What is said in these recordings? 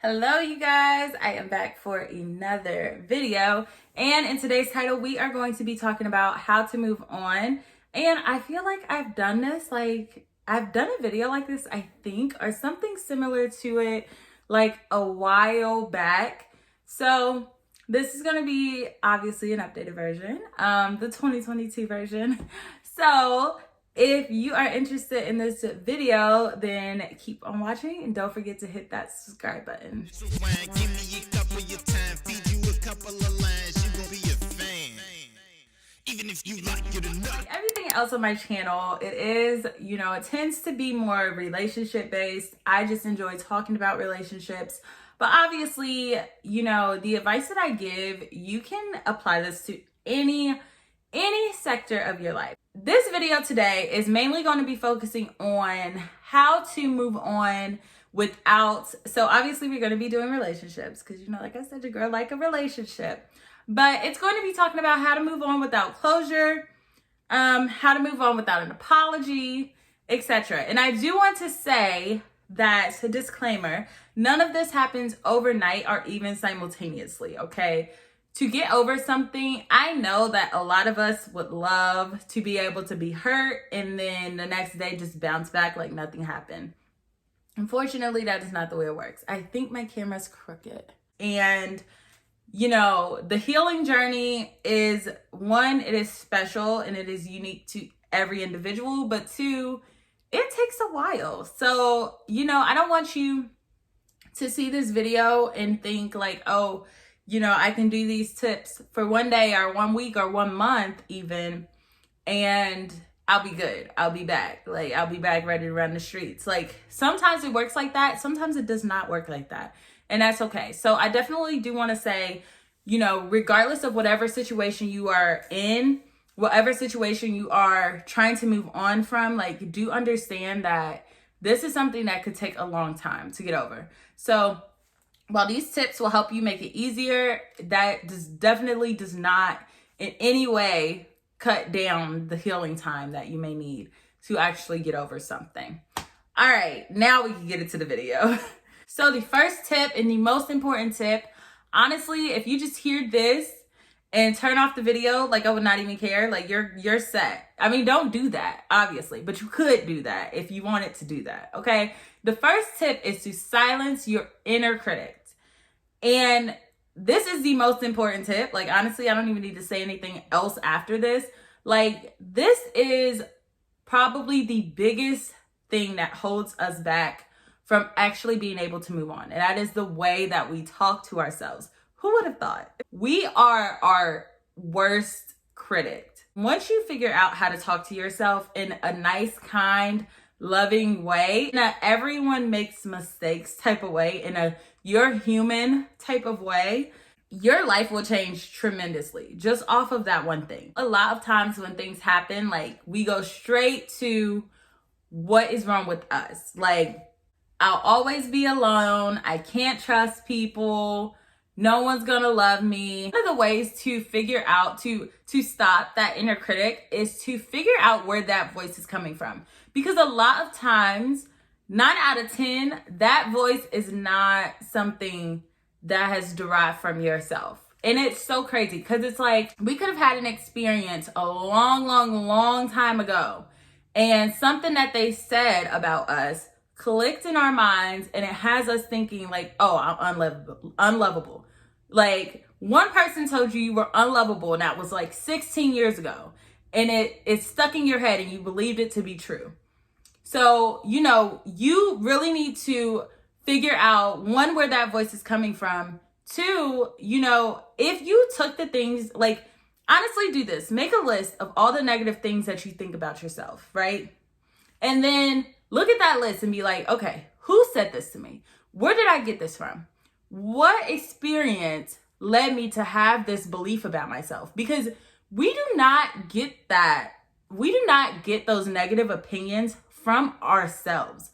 Hello you guys, I am back for another video, and in today's title we are going to be talking about how to move on. And I feel like I've done this, I've done a video like this, I think, or something similar to it like a while back. So this is going to be obviously an updated version, the 2022 version. So if you are interested in this video, then keep on watching and don't forget to hit that subscribe button. Even if you like it or not. Like everything else on my channel, it is, it tends to be more relationship based. I just enjoy talking about relationships. But obviously, the advice that I give, you can apply this to any sector of your life. This video today is mainly going to be focusing on how to move on without, so obviously we're going to be doing relationships because, like I said, your girl like a relationship. But it's going to be talking about how to move on without closure, how to move on without an apology, etc. And I do want to say that, a disclaimer, none of this happens overnight or even simultaneously, okay? To get over something, I know that a lot of us would love to be able to be hurt and then the next day just bounce back like nothing happened. Unfortunately, that is not the way it works. I think my camera's crooked. And, the healing journey is, one, it is special and it is unique to every individual, but two, it takes a while. So, I don't want you to see this video and think like, oh, I can do these tips for one day or 1 week or 1 month even, and I'll be good. I'll be back. I'll be back ready to run the streets. Sometimes it works like that. Sometimes it does not work like that. And that's okay. So I definitely do want to say, regardless of whatever situation you are in, whatever situation you are trying to move on from, do understand that this is something that could take a long time to get over. So while these tips will help you make it easier, that definitely does not in any way cut down the healing time that you may need to actually get over something. All right, now we can get into the video. So the first tip and the most important tip, honestly, if you just hear this and turn off the video, I would not even care. You're set. I mean, don't do that, obviously, but you could do that if you wanted to do that, okay? The first tip is to silence your inner critic. And this is the most important tip. Honestly, I don't even need to say anything else after this. This is probably the biggest thing that holds us back from actually being able to move on. And that is the way that we talk to ourselves. Who would have thought? We are our worst critic. Once you figure out how to talk to yourself in a nice, kind, loving way, not everyone makes mistakes type of way, in a you're human type of way, your life will change tremendously just off of that one thing. A lot of times when things happen, we go straight to what is wrong with us. I'll always be alone. I can't trust people. No one's gonna love me. One of the ways to figure out, to stop that inner critic, is to figure out where that voice is coming from. Because a lot of times, 9 out of 10, that voice is not something that has derived from yourself. And it's so crazy because it's we could have had an experience a long time ago, and something that they said about us clicked in our minds, and it has us thinking oh, I'm unlovable. One person told you were unlovable, and that was 16 years ago, and it stuck in your head and you believed it to be true. So, you really need to figure out, one, where that voice is coming from. Two, if you took the things, honestly do this. Make a list of all the negative things that you think about yourself, right? And then look at that list and be okay, who said this to me? Where did I get this from? What experience led me to have this belief about myself? Because we do not get that. We do not get those negative opinions from ourselves.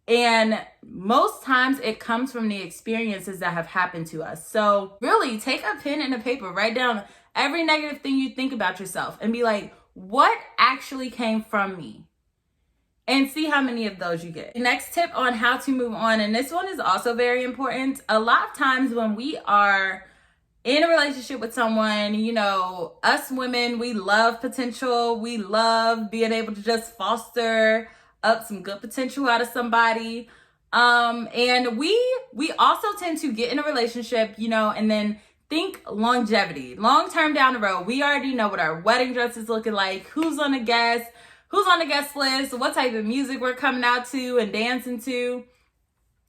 And most times it comes from the experiences that have happened to us. So really take a pen and a paper, write down every negative thing you think about yourself and be what actually came from me? and see how many of those you get. The next tip on how to move on, and this one is also very important. A lot of times when we are in a relationship with someone, you know, us women, we love potential. We love being able to just foster up some good potential out of somebody. And we also tend to get in a relationship, you know, and then think longevity, long term down the road. We already know what our wedding dress is looking like, who's on the guest list, what type of music we're coming out to and dancing to.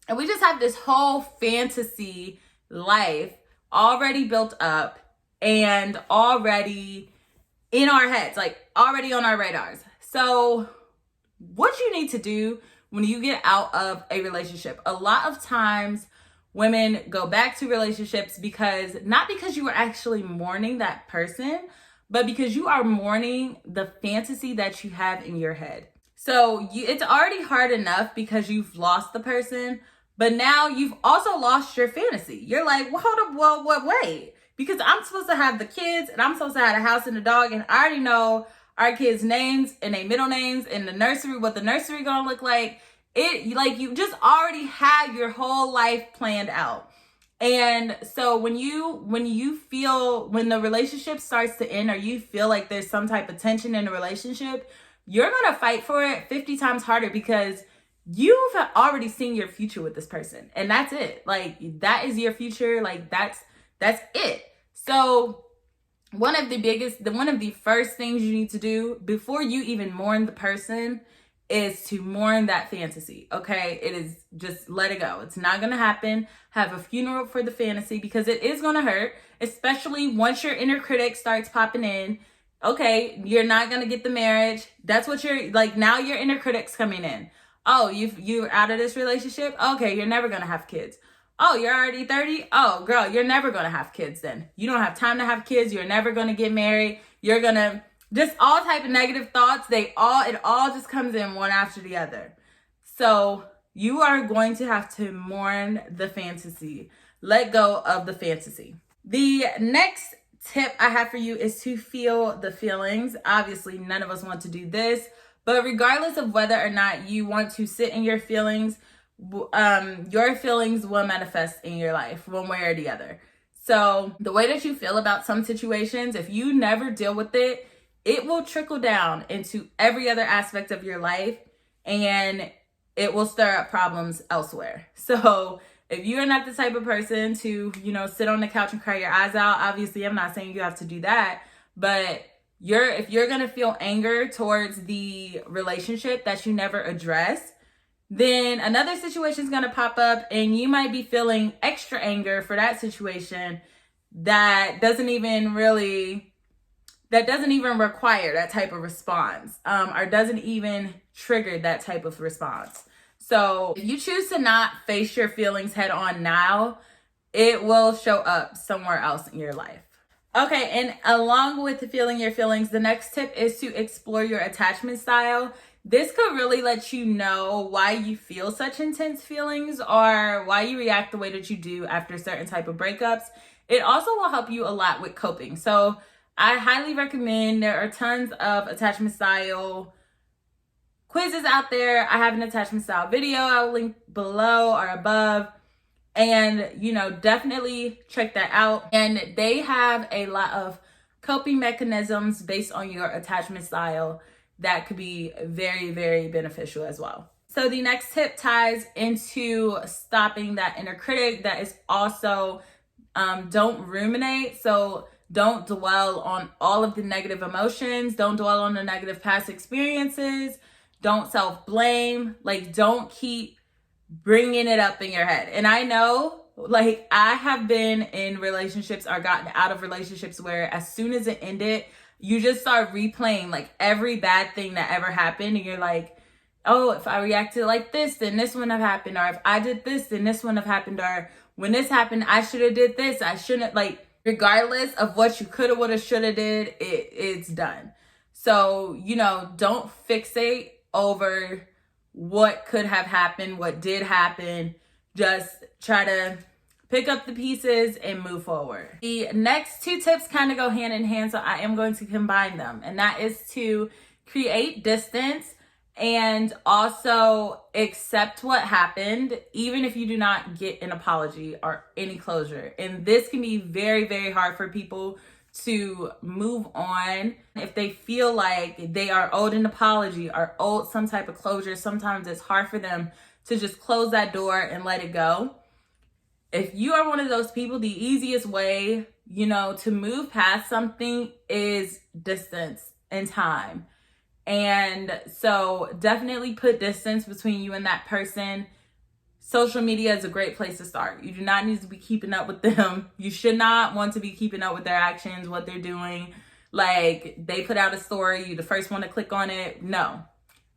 And we just have this whole fantasy life already built up and already in our heads, like already on our radars. So what you need to do when you get out of a relationship, a lot of times women go back to relationships because not because you were actually mourning that person, but because you are mourning the fantasy that you have in your head. So it's already hard enough because you've lost the person, but now you've also lost your fantasy. You're like, well, hold up, well, wait, because I'm supposed to have the kids and I'm supposed to have a house and a dog, and I already know our kids' names and their middle names and the nursery, what the nursery gonna look like. Like you just already had your whole life planned out. And so when the relationship starts to end, or you feel like there's some type of tension in the relationship, you're gonna fight for it 50 times harder because you've already seen your future with this person, and that's it. Like that is your future. Like that's it. So one of the first things you need to do before you even mourn the person is to mourn that fantasy. Okay, it is, just let it go. It's not gonna happen. Have a funeral for the fantasy, because it is gonna hurt, especially once your inner critic starts popping in. Okay, you're not gonna get the marriage. That's what you're like. Now your inner critic's coming in. Oh, you're out of this relationship. Okay, you're never gonna have kids. Oh, you're already 30. Oh, girl, you're never gonna have kids. Then you don't have time to have kids. You're never gonna get married. You're gonna just all type of negative thoughts. It all just comes in one after the other. So you are going to have to mourn the fantasy. Let go of the fantasy. The next tip I have for you is to feel the feelings. Obviously, none of us want to do this, but regardless of whether or not you want to sit in your feelings will manifest in your life one way or the other. So the way that you feel about some situations, if you never deal with it, it will trickle down into every other aspect of your life, and it will stir up problems elsewhere. So if you're not the type of person to, sit on the couch and cry your eyes out, obviously I'm not saying you have to do that, but if you're going to feel anger towards the relationship that you never addressed, then another situation is going to pop up and you might be feeling extra anger for that situation that doesn't even require that type of response, or doesn't even trigger that type of response. So if you choose to not face your feelings head on now, it will show up somewhere else in your life. Okay, and along with feeling your feelings, the next tip is to explore your attachment style. This could really let you know why you feel such intense feelings or why you react the way that you do after certain type of breakups. It also will help you a lot with coping. So I highly recommend, there are tons of attachment style quizzes out there. I have an attachment style video I'll link below or above. And, definitely check that out. And they have a lot of coping mechanisms based on your attachment style that could be very, very beneficial as well. So the next tip ties into stopping that inner critic. That is also don't ruminate. So don't dwell on all of the negative emotions. Don't dwell on the negative past experiences. Don't self-blame. Don't keep bringing it up in your head. And I know, I have been in relationships or gotten out of relationships where as soon as it ended, you just start replaying every bad thing that ever happened. And you're like, oh, if I reacted like this, then this wouldn't have happened. Or if I did this, then this wouldn't have happened. Or when this happened, I should have did this. I shouldn't, regardless of what you coulda, woulda, shoulda did, it's done. So, don't fixate over what could have happened, what did happen. Just try to pick up the pieces and move forward. The next two tips kind of go hand in hand, so I am going to combine them. And that is to create distance And also accept what happened, even if you do not get an apology or any closure. And this can be very, very hard for people to move on. If they feel like they are owed an apology or owed some type of closure, sometimes it's hard for them to just close that door and let it go. If you are one of those people, the easiest way, to move past something is distance and time. And so definitely put distance between you and that person. Social media is a great place to start. You do not need to be keeping up with them. You should not want to be keeping up with their actions, what they're doing. Like, they put out a story, you the first one to click on it. No.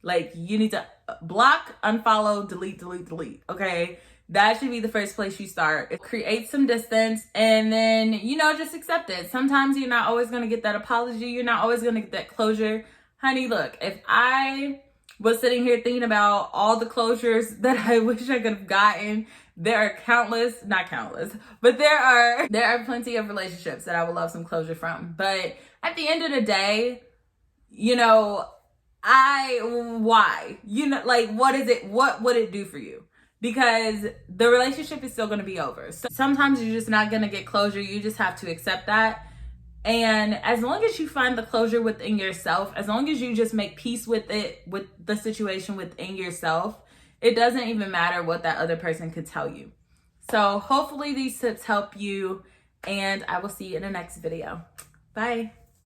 Like, you need to block, unfollow, delete, okay? That should be the first place you start. Create some distance and then, just accept it. Sometimes you're not always going to get that apology. You're not always going to get that closure. Honey, look, if I was sitting here thinking about all the closures that I wish I could have gotten, there are not countless, but there are plenty of relationships that I would love some closure from. But at the end of the day, why? What is it? What would it do for you? Because the relationship is still going to be over. So sometimes you're just not going to get closure. You just have to accept that. And as long as you find the closure within yourself, as long as you just make peace with it, with the situation within yourself, it doesn't even matter what that other person could tell you. So hopefully these tips help you, and I will see you in the next video. Bye.